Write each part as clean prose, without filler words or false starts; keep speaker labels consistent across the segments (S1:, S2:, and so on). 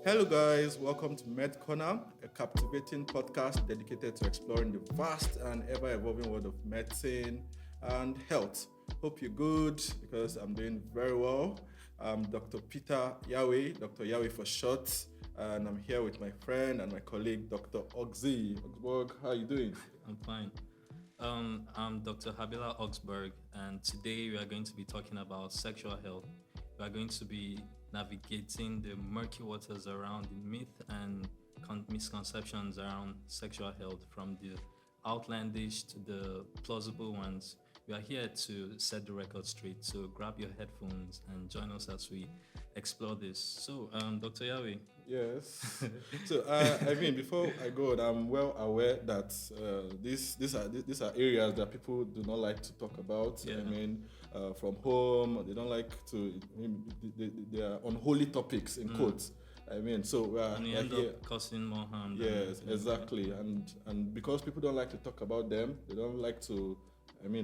S1: Hello, guys. Welcome to Med Corner, a captivating podcast dedicated to exploring the vast and ever-evolving world of medicine and health. Hope you're good because I'm doing very well. I'm Dr. Peter Yahweh, Dr. Yahweh for short, and I'm here with my friend and my colleague, Dr. Ogzi. Oxborg, how are you doing?
S2: I'm fine. I'm Dr. Habila Oxberg, and today we are going to be talking about sexual health. We are going to be navigating the murky waters around the myth and misconceptions around sexual health, from the outlandish to the plausible ones. We are here to set the record straight, so grab your headphones and join us as we explore this. So, Dr. Yahweh.
S1: Yes. So, before I go on, I'm well aware that these are areas that people do not like to talk about.
S2: Yeah.
S1: From home, they don't like to. They are unholy topics in quotes. So we are
S2: And you end up causing more harm.
S1: Yes, exactly. And because people don't like to talk about them, they don't like to,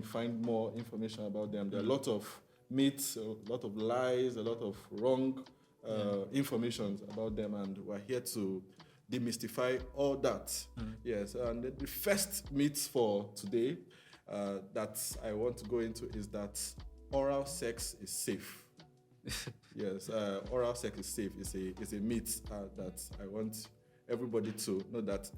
S1: find more information about them. There are a lot of myths, a lot of lies, a lot of wrong information about them, and we're here to demystify all that. Yes, and the first myth for today that I want to go into is that oral sex is safe. Yes, oral sex is safe. It's a myth that I want everybody to know that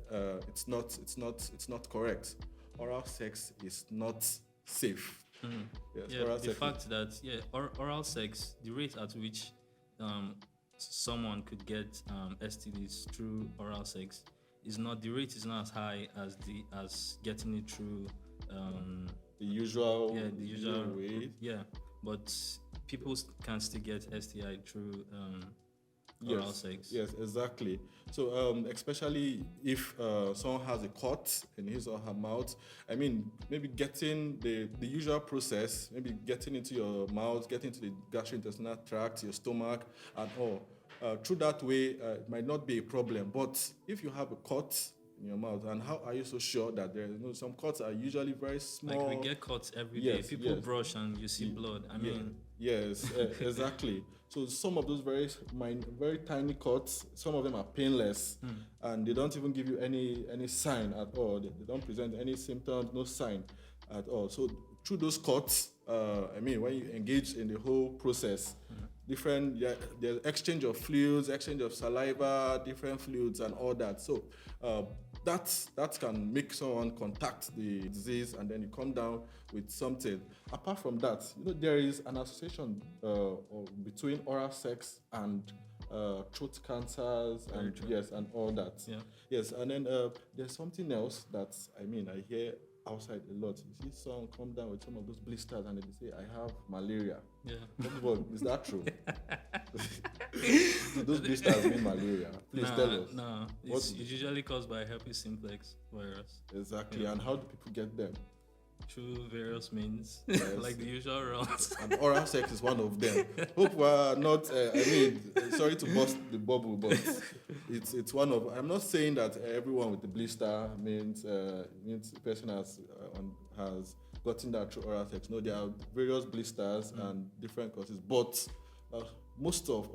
S1: it's not correct. Oral sex is not safe. Yes,
S2: The fact that oral sex, the rate at which someone could get STDs through oral sex the rate is not as high as getting it through
S1: the usual
S2: way. Yeah, but people can still get STI through oral sex.
S1: Yes, exactly. So, especially if someone has a cut in his or her mouth, maybe getting the usual process, maybe getting into your mouth, getting to the gastrointestinal tract, your stomach, and all. Through that way, it might not be a problem. But if you have a cut in your mouth, and how are you so sure that there is some cuts are usually very small?
S2: Like we get cuts every day. People brush and you see blood.
S1: Yes, exactly. So some of those very tiny cuts, some of them are painless, and they don't even give you any sign at all. They don't present any symptoms, no sign at all. So through those cuts, when you engage in the whole process, there's exchange of fluids, exchange of saliva, different fluids, and all that. So that can make someone contact the disease, and then you come down with something. Apart from that, there is an association between oral sex and throat cancers and all that.
S2: Yeah.
S1: Yes, and then there's something else that I hear outside a lot. You see someone come down with some of those blisters and they say, I have malaria.
S2: Yeah.
S1: Is that true? Do those blisters mean malaria? Please tell us.
S2: No, it's usually caused by herpes simplex virus.
S1: Exactly. Yeah. And how do people get them?
S2: Through various means,
S1: yes.
S2: Like the usual routes.
S1: And oral sex is one of them. Hope we're not, sorry to burst the bubble, but it's one of, I'm not saying that everyone with the blister means the person has gotten that through oral sex. No, there are various blisters and different causes, but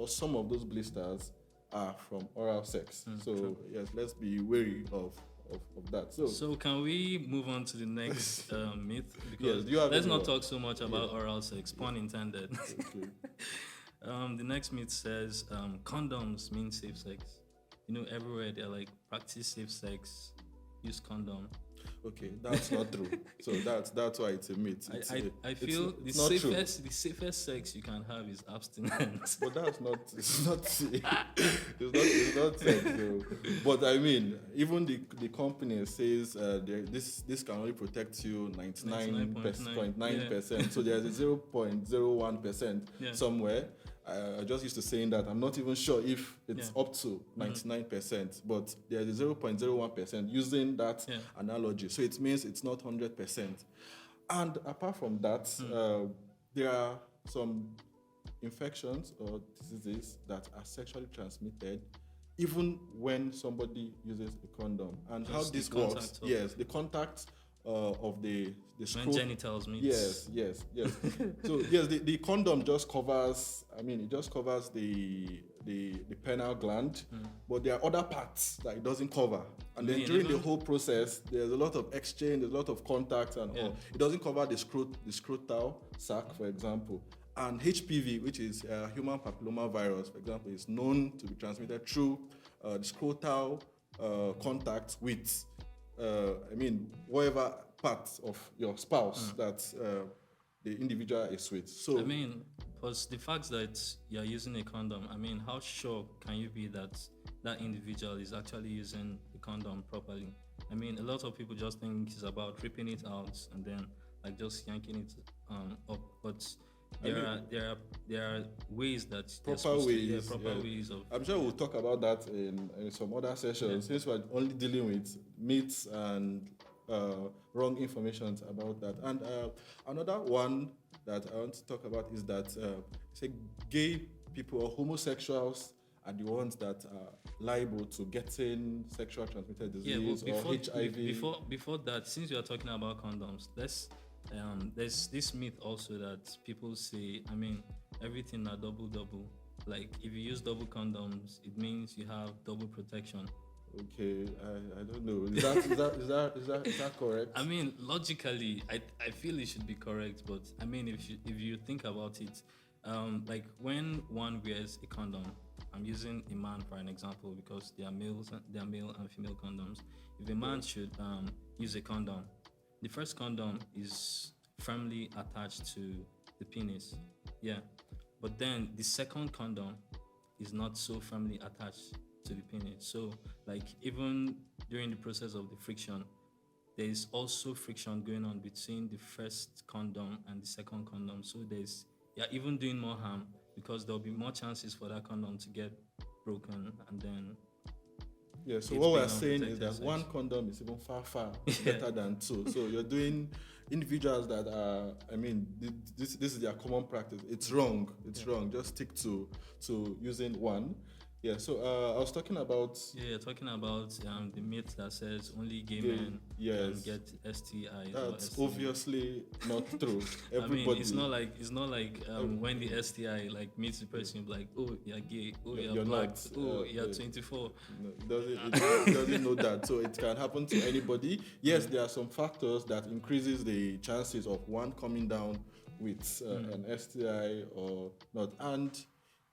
S1: some of those blisters are from oral sex. So,
S2: true.
S1: Yes, let's be wary of that.
S2: So can we move on to the next myth? Because
S1: yes,
S2: let's not talk so much about oral sex, pun intended.
S1: Okay.
S2: The next myth says condoms mean safe sex. Everywhere they're like, practice safe sex, use condom.
S1: Okay, that's not true. So that's why it's a myth.
S2: I feel the safest sex you can have is abstinence.
S1: But that's not. It's not safe. It's not safe. So. But even the company says this can only protect you 99.9%. So there's a 0.01% somewhere. I just used to saying that I'm not even sure if it's up to 99%, but there's a 0.01% using that analogy. So it means it's not 100%. And apart from that, there are some infections or diseases that are sexually transmitted even when somebody uses a condom. And just how this works, the contact of the
S2: when genitals meet.
S1: Yes. So yes, the condom just covers. It just covers the the penile gland, but there are other parts that it doesn't cover. And then
S2: mean,
S1: during the
S2: even-
S1: whole process, there's a lot of exchange, there's a lot of contact and all. It doesn't cover the scrotal sac, for example. And HPV, which is human papilloma virus, for example, is known to be transmitted through the scrotal contact with, whatever part of your spouse that the individual is with. So,
S2: I mean, plus the fact that you're using a condom, I mean, how sure can you be that that individual is actually using the condom properly? I mean, a lot of people just think it's about ripping it out and then like just yanking it up, but there are ways that they're
S1: proper
S2: supposed
S1: ways.
S2: proper ways of.
S1: I'm sure we'll talk about that in some other sessions, since we're only dealing with myths and wrong information about that. And another one that I want to talk about is that say gay people or homosexuals are the ones that are liable to getting sexual transmitted disease or HIV.
S2: Before that, since we are talking about condoms, there's this myth also that people say, I mean, everything are double. Like if you use double condoms, it means you have double protection.
S1: Okay, I don't know. Is that correct?
S2: I mean, logically, I feel it should be correct, but I mean, if you think about it, like when one wears a condom, I'm using a man for an example because there are male and female condoms. If a man should use a condom, the first condom is firmly attached to the penis, yeah, but then the second condom is not so firmly attached to the penis. So, like even during the process of the friction, there is also friction going on between the first condom and the second condom. So you're even doing more harm because there'll be more chances for that condom to get broken and then.
S1: Yeah, so what we're saying is that one condom is even far better than two. So you're doing individuals that are, I mean, this is their common practice. It's wrong. It's wrong. Just stick to using one. Yeah, so I was talking about...
S2: Yeah, talking about the myth that says only gay men can get STIs.
S1: That's obviously not true. Everybody...
S2: I mean, it's not like when the STI like meets the person, like, oh, you're gay, oh, you're black, you're 24.
S1: No, it doesn't know that. So it can happen to anybody. Yes, there are some factors that increases the chances of one coming down with an STI or not. And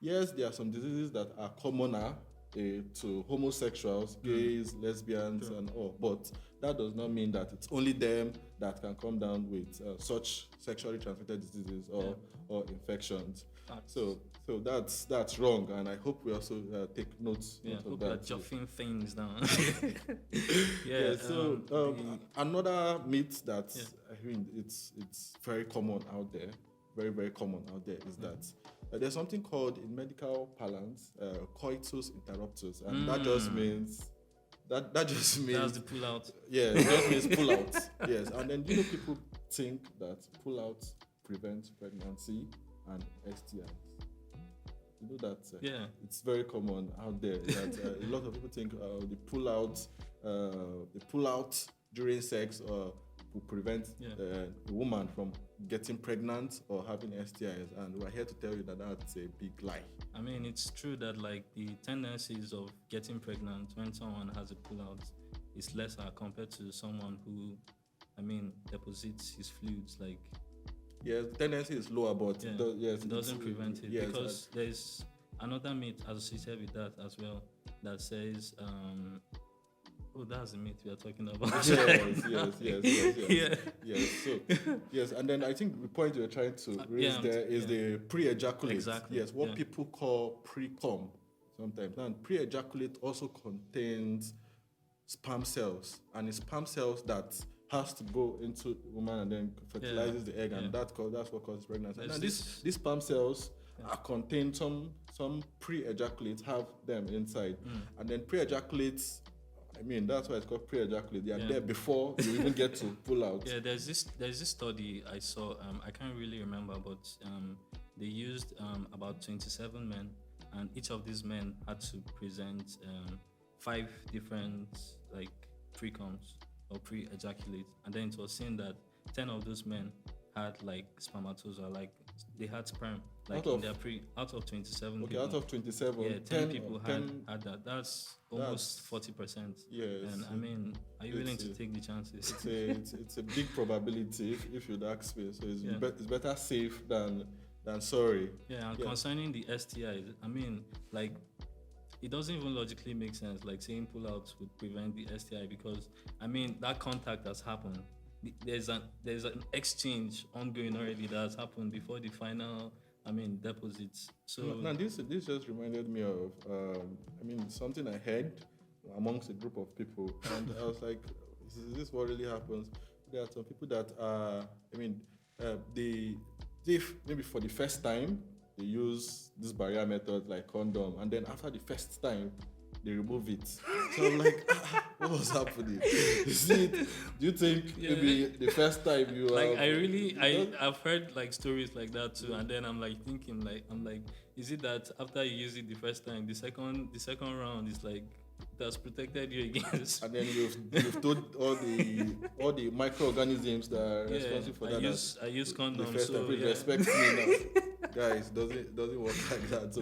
S1: yes, there are some diseases that are commoner to homosexuals, gays, lesbians, and all. But that does not mean that it's only them that can come down with such sexually transmitted diseases or infections. So that's wrong, and I hope we also take notes of that.
S2: We're jotting things down.
S1: Another myth that I mean it's very common out there, very common out there, is that there's something called, in medical parlance, coitus interruptus, and that just means that's
S2: the pull out.
S1: Yeah, it just means pull out. Yes, and then people think that pull out prevents pregnancy and STIs. You know that it's very common out there that a lot of people think the pull out during sex will prevent the woman from getting pregnant or having STIs, and we're here to tell you that that's a big lie.
S2: I mean, it's true that like the tendencies of getting pregnant when someone has a pull-out is lesser compared to someone who, I mean, deposits his fluids. Like,
S1: yes, the tendency is lower, but
S2: it doesn't prevent it, because there's another myth associated with that as well that says. That's the myth we are talking about.
S1: Yes. And then I think the point you're trying to raise there is the pre-ejaculate.
S2: Exactly.
S1: Yes, what people call pre-cum sometimes. And pre-ejaculate also contains sperm cells, and it's sperm cells that has to go into the woman and then fertilizes the egg, and that's what causes pregnancy. And these sperm cells are contained. Some pre-ejaculates have them inside, and then pre-ejaculates. I mean, that's why it's called pre-ejaculate. They are there before you even get to pull out.
S2: Yeah, there's this study I saw. I can't really remember, but they used about 27 men, and each of these men had to present 5 different like pre-coms or pre-ejaculate, and then it was seen that 10 of those men had like spermatozoa, like they had sperm. Like
S1: Out
S2: in
S1: of
S2: their out of 27
S1: okay,
S2: people.
S1: out of 27,
S2: Yeah, 10 people
S1: 10
S2: had that. That's almost 40%.
S1: yes.
S2: And I mean, are you willing to take the chances?
S1: It's a big probability if you'd ask me. So
S2: Yeah.
S1: it's better safe than sorry.
S2: Yeah, and
S1: Yeah.
S2: concerning the STIs, I mean, like, it doesn't even logically make sense. Like saying pull out would prevent the STI because, I mean, that contact has happened. There's an exchange ongoing already that has happened before the final, I mean, deposits. So
S1: Now this just reminded me of I mean something I heard amongst a group of people, and I was like, is this what really happens? There are some people that I mean they if maybe for the first time they use this barrier method like condom, and then after the first time they remove it. So I'm like, what was happening? Is it? Do you think maybe the first time you
S2: like I've heard like stories like that too, and then I'm like thinking like, is it that after you use it the first time, the second round is like that's protected you against,
S1: and then you've told all the microorganisms that are responsible for that.
S2: I use condoms.
S1: The first time, please respect me now, guys. Doesn't work like that. So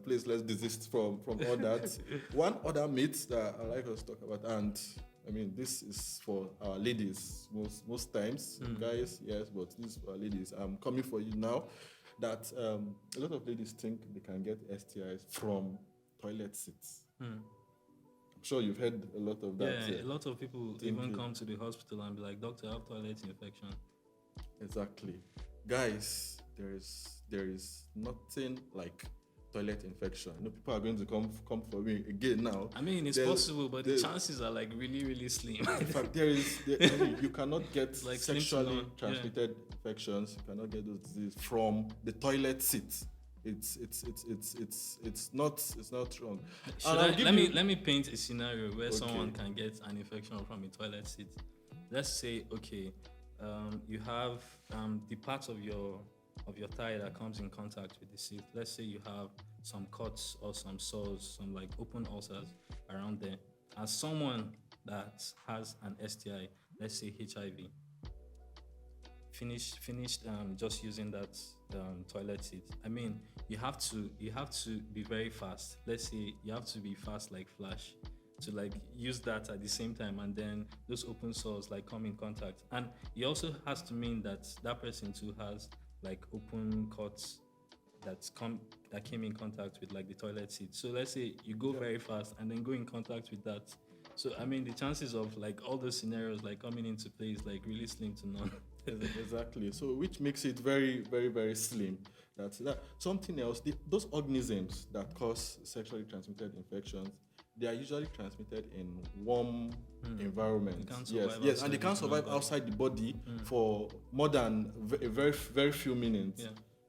S1: please let's desist from all that. One other myth that I like us to talk about, and I mean this is for our ladies most times, guys, yes, but this is for our ladies. I'm coming for you now. That a lot of ladies think they can get STIs from toilet seats. I'm sure you've heard a lot of that.
S2: Yeah, a lot of people even come to the hospital and be like, "Doctor, I have toilet infection."
S1: Exactly, guys. There is nothing like toilet infection. You know, people are going to come for me again now.
S2: I mean, it's possible, but the chances are like really slim.
S1: In fact, you cannot get like sexually transmitted infections. You cannot get those diseases from the toilet seat. It's not wrong.
S2: Let me paint a scenario where someone can get an infection from a toilet seat. Let's say, okay, you have the part of your thigh that comes in contact with the seat. Let's say you have some cuts or some sores, some like open ulcers around there. As someone that has an STI, let's say HIV, finished just using that toilet seat. I mean, you have to be very fast. Let's say you have to be fast like Flash to like use that at the same time, and then those open sores like come in contact. And it also has to mean that that person too has like open cuts that came in contact with like the toilet seat. So let's say you go very fast and then go in contact with that. So I mean, the chances of like all those scenarios like coming into play is like really slim to none.
S1: Exactly. So which makes it very, very, very slim. That's that. Something else. Those organisms that cause sexually transmitted infections, they are usually transmitted in warm environments. Yes, and they can't survive outside the body for more than a very, very few minutes.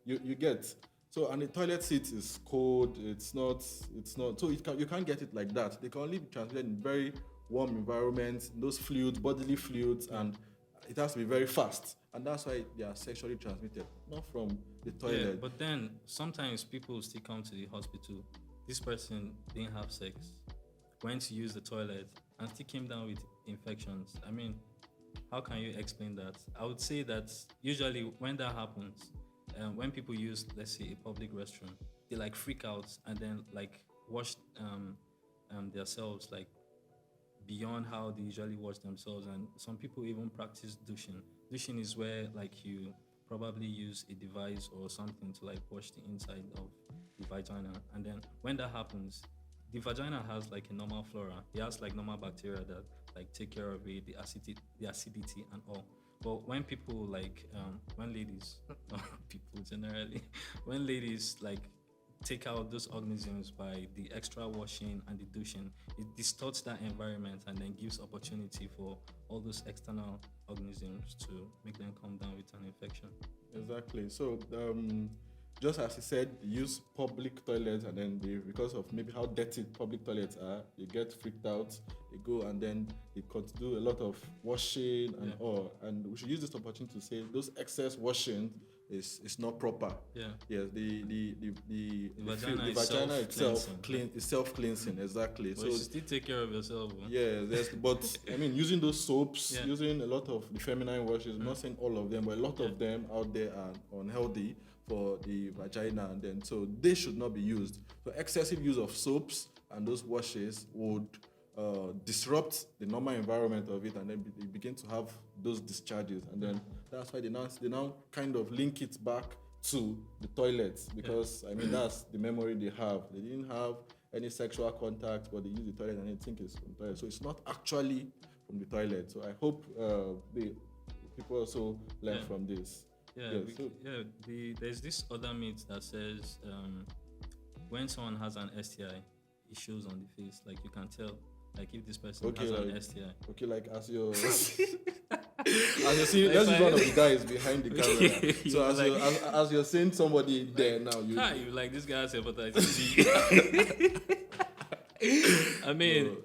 S1: Yeah. You get. So, and the toilet seat is cold. It's not. So you can't get it like that. They can only be transmitted in very warm environments. Those fluids, bodily fluids, and it has to be very fast. And that's why they are sexually transmitted, not from the toilet.
S2: Yeah, but then sometimes people still come to the hospital. This person didn't have sex, went to use the toilet, and still came down with infections. I mean, how can you explain that? I would say that usually when that happens, when people use, let's say, a public restroom, they like freak out and then like wash themselves like beyond how they usually wash themselves. And some people even practice douching. Douching is where like you probably use a device or something to like wash the inside of the vagina. And then when that happens, the vagina has like a normal flora. It has like normal bacteria that like take care of it, the acidity and all. But when people like, when ladies, people generally, when ladies like take out those organisms by the extra washing and the douching, it distorts that environment and then gives opportunity for all those external organisms to make them come down with an infection.
S1: Exactly. So just as he said, they use public toilets, and then because of maybe how dirty public toilets are, they get freaked out. They go and then they do a lot of washing and all. And we should use this opportunity to say those excess washing is not proper.
S2: Yeah.
S1: Yes, the
S2: vagina
S1: vagina itself
S2: cleansing.
S1: is self-cleansing, exactly.
S2: But you should still take care of yourself.
S1: Yes, but I mean, using those soaps, using a lot of the feminine washes, I'm not saying all of them, but a lot of them out there are unhealthy for the vagina, and then so they should not be used. So excessive use of soaps and those washes would disrupt the normal environment of it, and then they begin to have those discharges, and then that's why they now kind of link it back to the toilets, because I mean that's the memory they have. They didn't have any sexual contact, but they use the toilet and they think it's from the toilet, so it's not actually from the toilet. So I hope people also learn from this.
S2: There's this other myth that says when someone has an STI, it shows on the face, like you can tell. Like if this person has an STI.
S1: Okay, like as you're seeing, this is one of the guys behind the camera. So as you're seeing somebody there now, you
S2: like this guy has hepatitis C. I mean,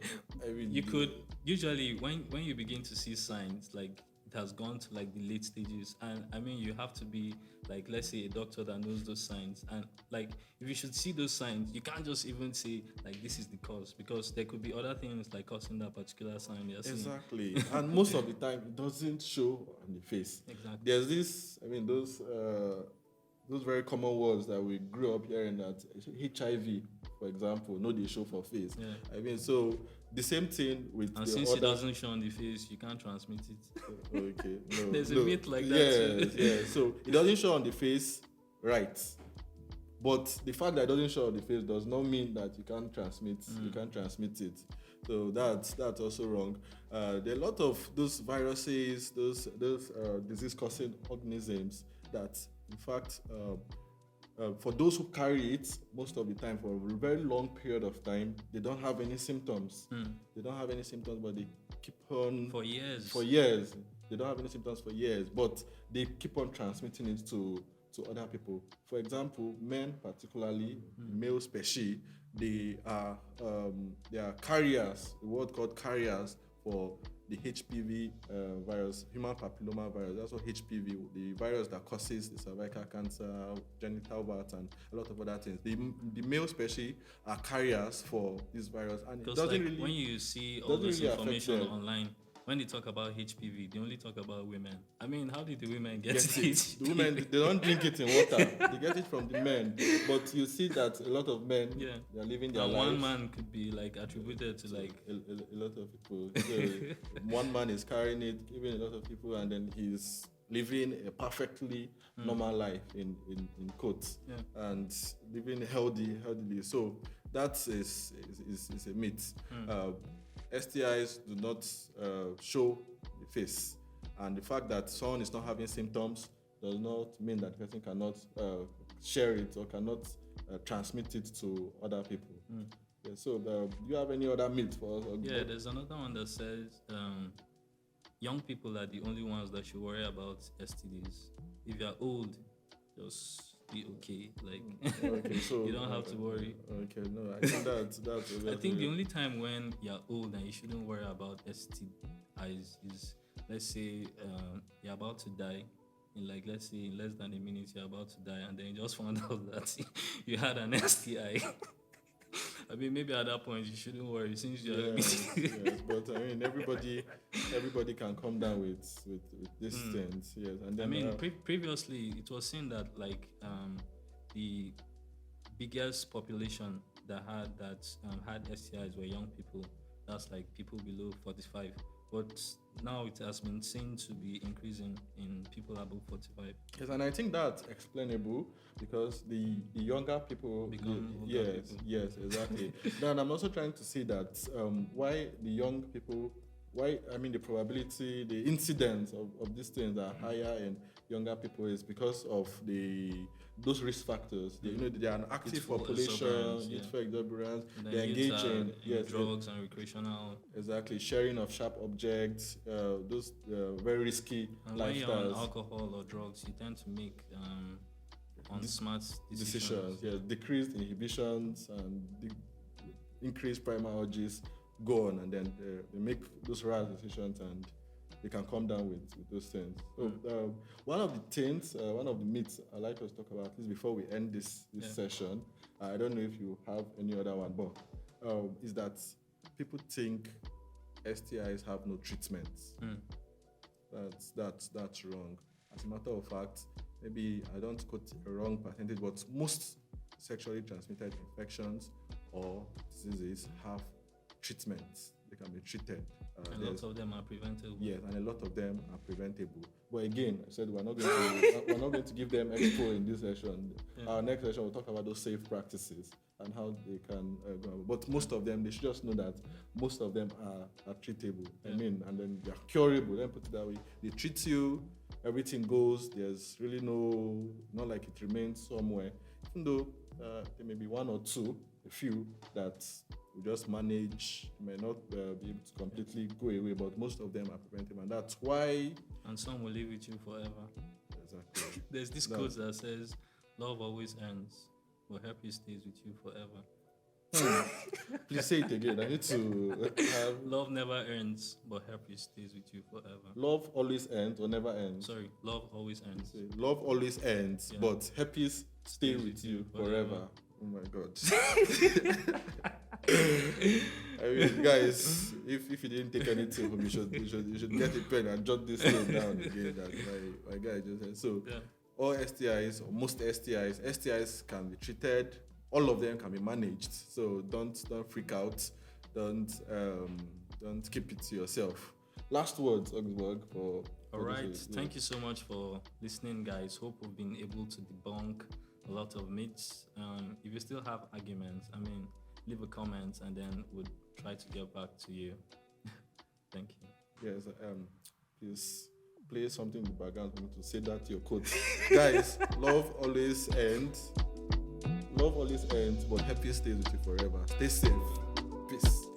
S2: you could usually when you begin to see signs, like it has gone to like the late stages, and I mean you have to be like, let's say, a doctor that knows those signs, and like if you should see those signs, you can't just even say like this is the cause, because there could be other things like causing that particular sign you're seeing.
S1: Exactly. And most of the time it doesn't show on the face.
S2: Exactly.
S1: There's this, I mean, those very common words that we grew up hearing, that HIV, for example, no, they show for face. I mean, so the same thing with
S2: and since it doesn't show on the face, you can't transmit it.
S1: Okay, no,
S2: there's a myth like that too.
S1: Yeah, so it doesn't show on the face, right? But the fact that it doesn't show on the face does not mean that you can't transmit. You can't transmit it. So that's also wrong. There are a lot of those viruses, those disease-causing organisms that, in fact, for those who carry it, most of the time, for a very long period of time, they don't have any symptoms. They don't have any symptoms, but they keep on...
S2: For years.
S1: They don't have any symptoms for years, but they keep on transmitting it to other people. For example, men particularly, male especially, they are carriers, the word called carriers for the HPV virus, human papilloma virus. That's what HPV, the virus that causes the cervical cancer, genital birth, and a lot of other things. The male especially are carriers for this virus, and it doesn't really.
S2: When you see all this information online, when they talk about HPV, they only talk about women. I mean, how did the women get it?
S1: The women, they don't drink it in water. They get it from the men. But you see that a lot of men, they are living their lives.
S2: One man could be like attributed to like
S1: a lot of people. So one man is carrying it, giving a lot of people, and then he's living a perfectly normal life in quotes, and living healthily. So that is a myth. STIs do not show the face, and the fact that someone is not having symptoms does not mean that the person cannot share it or cannot transmit it to other people. So do you have any other myth for us?
S2: There's another one that says young people are the only ones that should worry about STDs. If you're old, just be okay. Like
S1: so,
S2: you don't have to worry.
S1: Okay, no, I think that's
S2: I think the only time when you're old and you shouldn't worry about STIs is, let's say you're about to die. Let's say in less than a minute you're about to die, and then you just found out that you had an STI. I mean, maybe at that point you shouldn't worry, since you're
S1: yes, but I mean, everybody can come down with these things. Yes, and then,
S2: I mean, previously it was seen that the biggest population that had STIs were young people. That's like people below 45. But now it has been seen to be increasing in people above 45.
S1: Yes, and I think that's explainable because the younger people
S2: become
S1: people. Yes, exactly. Then I'm also trying to see that why the young people, the probability, the incidence of these things are higher in younger people is because of those risk factors. They are an active population, youthful exuberance, they're engaging
S2: in drugs and recreational.
S1: Exactly, sharing of sharp objects, those very risky
S2: and
S1: lifestyles.
S2: When you're on alcohol or drugs, you tend to make on smart
S1: decisions. Yeah, decreased inhibitions and increased primal urges go on, and then they make those rash decisions, and they can come down with those things. So one of the things, one of the myths I like us to talk about, at least before we end this session, I don't know if you have any other one, but is that people think STIs have no treatment. That's wrong. As a matter of fact, maybe I don't quote a wrong percentage, but most sexually transmitted infections or diseases have treatments. They can be treated.
S2: A lot of them are preventable.
S1: Yes, and a lot of them are preventable. But again, I said we're not going to give them expo in this session. Yeah. Our next session we'll talk about those safe practices and how they can go. But most of them, they should just know that most of them are treatable. Yeah. I mean, and then they're curable. Let me put it that way. They treat you, everything goes. There's really not like it remains somewhere. Even though there may be one or two, a few that we just manage, may not be able to completely go away, but most of them are preventable, and that's why.
S2: And some will live with you forever.
S1: Exactly.
S2: There's this quote that says, "Love always ends, but herpes stays with you forever."
S1: Please say it again. I need to have.
S2: Love never ends, but herpes stays with you forever.
S1: Love always ends or never ends.
S2: Sorry, love always ends.
S1: Love always ends, but herpes stays with you forever. Oh my God. I mean, guys, if you didn't take anything from me, you should get a pen and jot this thing down again. That my guy just said. So, all STIs, or most STIs can be treated. All of them can be managed. So don't freak out. Don't keep it to yourself. Last words, Augsburg.
S2: All right. Thank you so much for listening, guys. Hope we've been able to debunk a lot of myths. If you still have arguments, leave a comment and then we'll try to get back to you. Thank you.
S1: Yes, please play something in the background for me to say that to your quote. Guys, love always ends, but happy stays with you forever. Stay safe. Peace.